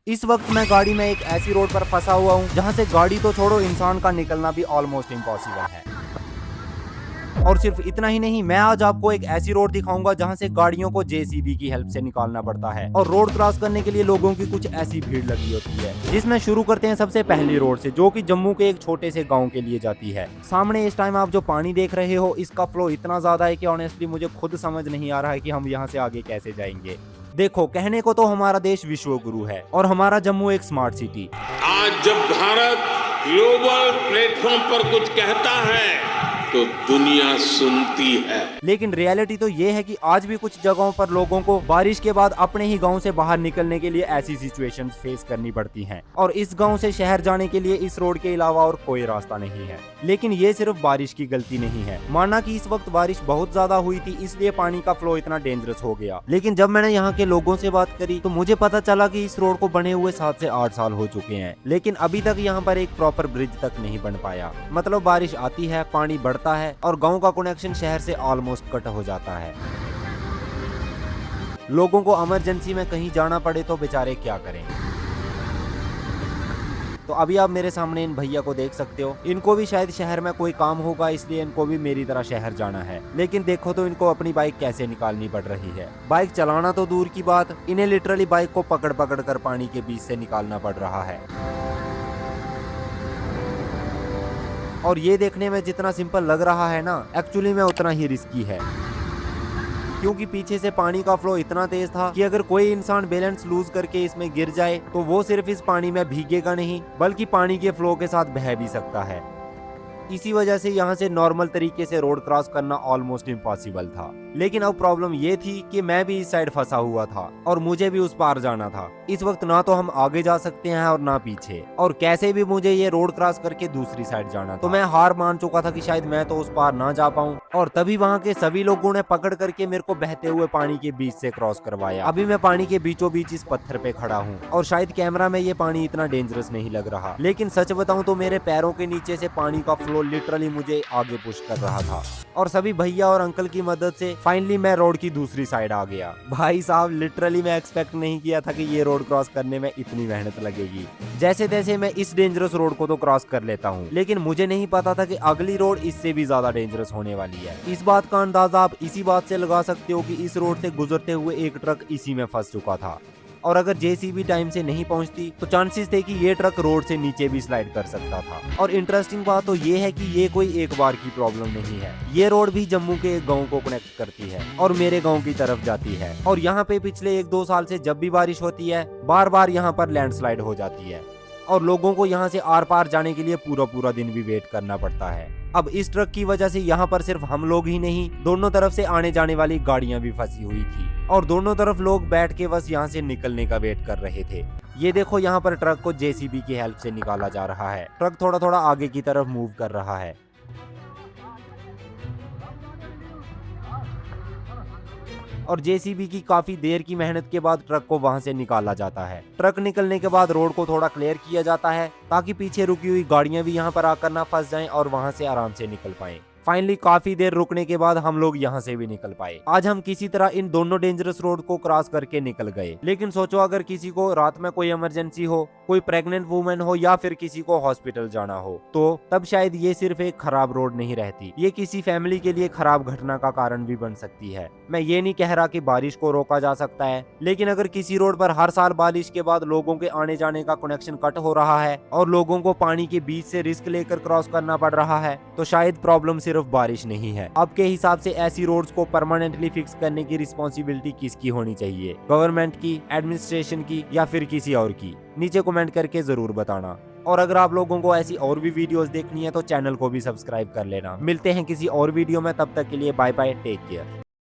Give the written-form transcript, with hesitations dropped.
इस वक्त मैं गाड़ी में एक ऐसी रोड पर फंसा हुआ हूँ जहाँ से गाड़ी तो छोड़ो, इंसान का निकलना भी ऑलमोस्ट इम्पॉसिबल है। और सिर्फ इतना ही नहीं, मैं आज आपको एक ऐसी रोड दिखाऊंगा जहाँ से गाड़ियों को जेसीबी की हेल्प से निकालना पड़ता है और रोड क्रॉस करने के लिए लोगों की कुछ ऐसी भीड़ लगी होती है। जिसमें शुरू करते हैं सबसे पहली रोड से, जो कि जम्मू के एक छोटे से गांव के लिए जाती है। सामने इस टाइम आप जो पानी देख रहे हो, इसका फ्लो इतना ज्यादा है कि ऑनेस्टली मुझे खुद समझ नहीं आ रहा है कि हम यहाँ से आगे कैसे जाएंगे। देखो, कहने को तो हमारा देश विश्व गुरु है और हमारा जम्मू एक स्मार्ट सिटी। आज जब भारत ग्लोबल प्लेटफॉर्म पर कुछ कहता है तो दुनिया सुनती है। लेकिन रियलिटी तो ये है कि आज भी कुछ जगहों पर लोगों को बारिश के बाद अपने ही गांव से बाहर निकलने के लिए ऐसी सिचुएशंस फेस करनी पड़ती हैं। और इस गांव से शहर जाने के लिए इस रोड के अलावा और कोई रास्ता नहीं है। लेकिन ये सिर्फ बारिश की गलती नहीं है। माना कि इस वक्त बारिश बहुत ज्यादा हुई थी, इसलिए पानी का फ्लो इतना डेंजरस हो गया। लेकिन जब मैंने यहाँ के लोगों से बात करी तो मुझे पता चला कि इस रोड को बने हुए 7 से 8 साल हो चुके हैं, लेकिन अभी तक यहाँ पर एक प्रॉपर ब्रिज तक नहीं बन पाया। मतलब बारिश आती है, पानी बढ़ता है और गांव का कनेक्शन शहर से ऑलमोस्ट कट हो जाता है। लोगों को इमरजेंसी में कहीं जाना पड़े तो बेचारे क्या करें। तो अभी आप मेरे सामने इन भैया को देख सकते हो। इनको भी शायद शहर में कोई काम होगा, इसलिए इनको भी मेरी तरह शहर जाना है। लेकिन देखो तो इनको अपनी बाइक कैसे निकालनी पड़ रही है। बाइक चलाना तो दूर की बात, इन्हें लिटरली बाइक को पकड़ पकड़ कर पानी के बीच से निकालना पड़ रहा है। और ये देखने में जितना सिंपल लग रहा है ना, एक्चुअली में उतना ही रिस्की है। क्योंकि पीछे से पानी का फ्लो इतना तेज था कि अगर कोई इंसान बैलेंस लूज करके इसमें गिर जाए तो वो सिर्फ इस पानी में भीगेगा नहीं, बल्कि पानी के फ्लो के साथ बह भी सकता है। इसी वजह से यहाँ से नॉर्मल तरीके से रोड क्रॉस करना ऑलमोस्ट इम्पॉसिबल था। लेकिन अब प्रॉब्लम ये थी कि मैं भी इस साइड फंसा हुआ था और मुझे भी उस पार जाना था। इस वक्त ना तो हम आगे जा सकते हैं और ना पीछे, और कैसे भी मुझे ये रोड क्रॉस करके दूसरी साइड जाना था। तो मैं हार मान चुका था कि शायद मैं तो उस पार ना जा पाऊं। और तभी वहाँ के सभी लोगों ने पकड़ करके मेरे को बहते हुए पानी के बीच से क्रॉस करवाया। अभी मैं पानी के बीचों बीच इस पत्थर पे खड़ा हूँ और शायद कैमरा में ये पानी इतना डेंजरस नहीं लग रहा, लेकिन सच बताऊं तो मेरे पैरों के नीचे से पानी का फ्लो लिटरली मुझे आगे पुश कर रहा था। और सभी भैया और अंकल की मदद से फाइनली मैं रोड की दूसरी साइड आ गया। भाई साहब, लिटरली मैं एक्सपेक्ट नहीं किया था कि ये रोड क्रॉस करने में इतनी मेहनत लगेगी। जैसे तैसे मैं इस डेंजरस रोड को तो क्रॉस कर लेता हूँ, लेकिन मुझे नहीं पता था कि अगली रोड इससे भी ज्यादा डेंजरस होने वाली है। इस बात का अंदाजा आप इसी बात से लगा सकते हो कि इस रोड से गुजरते हुए एक ट्रक इसी में फंस चुका था, और अगर जेसीबी टाइम से नहीं पहुंचती तो चांसेस थे कि ये ट्रक रोड से नीचे भी स्लाइड कर सकता था। और इंटरेस्टिंग बात तो ये है कि ये कोई एक बार की प्रॉब्लम नहीं है। ये रोड भी जम्मू के एक गांव को कनेक्ट करती है और मेरे गांव की तरफ जाती है। और यहाँ पे पिछले 1-2 साल से जब भी बारिश होती है, बार बार यहाँ पर लैंडस्लाइड हो जाती है और लोगों को यहाँ से आर पार जाने के लिए पूरा पूरा दिन भी वेट करना पड़ता है। अब इस ट्रक की वजह से यहाँ पर सिर्फ हम लोग ही नहीं, दोनों तरफ से आने जाने वाली गाड़ियां भी फंसी हुई थी और दोनों तरफ लोग बैठ के बस यहाँ से निकलने का वेट कर रहे थे। ये देखो, यहाँ पर ट्रक को जेसीबी की हेल्प से निकाला जा रहा है। ट्रक थोड़ा थोड़ा आगे की तरफ मूव कर रहा है। और जेसीबी की काफी देर की मेहनत के बाद ट्रक को वहां से निकाला जाता है। ट्रक निकलने के बाद रोड को थोड़ा क्लियर किया जाता है ताकि पीछे रुकी हुई गाड़ियां भी यहां पर आकर ना फंस जाएं और वहां से आराम से निकल पाएं। फाइनली काफी देर रुकने के बाद हम लोग यहाँ से भी निकल पाए। आज हम किसी तरह इन दोनों डेंजरस रोड को क्रॉस करके निकल गए। लेकिन सोचो, अगर किसी को रात में कोई इमरजेंसी हो, कोई प्रेग्नेंट वुमेन हो या फिर किसी को हॉस्पिटल जाना हो, तो तब शायद ये सिर्फ एक खराब रोड नहीं रहती, ये किसी फैमिली के लिए खराब घटना का कारण भी बन सकती है। मैं ये नहीं कह रहा कि बारिश को रोका जा सकता है, लेकिन अगर किसी रोड पर हर साल बारिश के बाद लोगों के आने जाने का कनेक्शन कट हो रहा है और लोगों को पानी के बीच से रिस्क लेकर क्रॉस करना पड़ रहा है, तो शायद प्रॉब्लम सिर्फ बारिश नहीं है। आपके हिसाब से ऐसी रोड्स को परमानेंटली फिक्स करने की रिस्पॉन्सिबिलिटी किसकी होनी चाहिए? गवर्नमेंट की, एडमिनिस्ट्रेशन की, या फिर किसी और की? नीचे कमेंट करके जरूर बताना। और अगर आप लोगों को ऐसी और भी वीडियोस देखनी है तो चैनल को भी सब्सक्राइब कर लेना। मिलते हैं किसी और वीडियो में, तब तक के लिए बाय बाय, टेक केयर।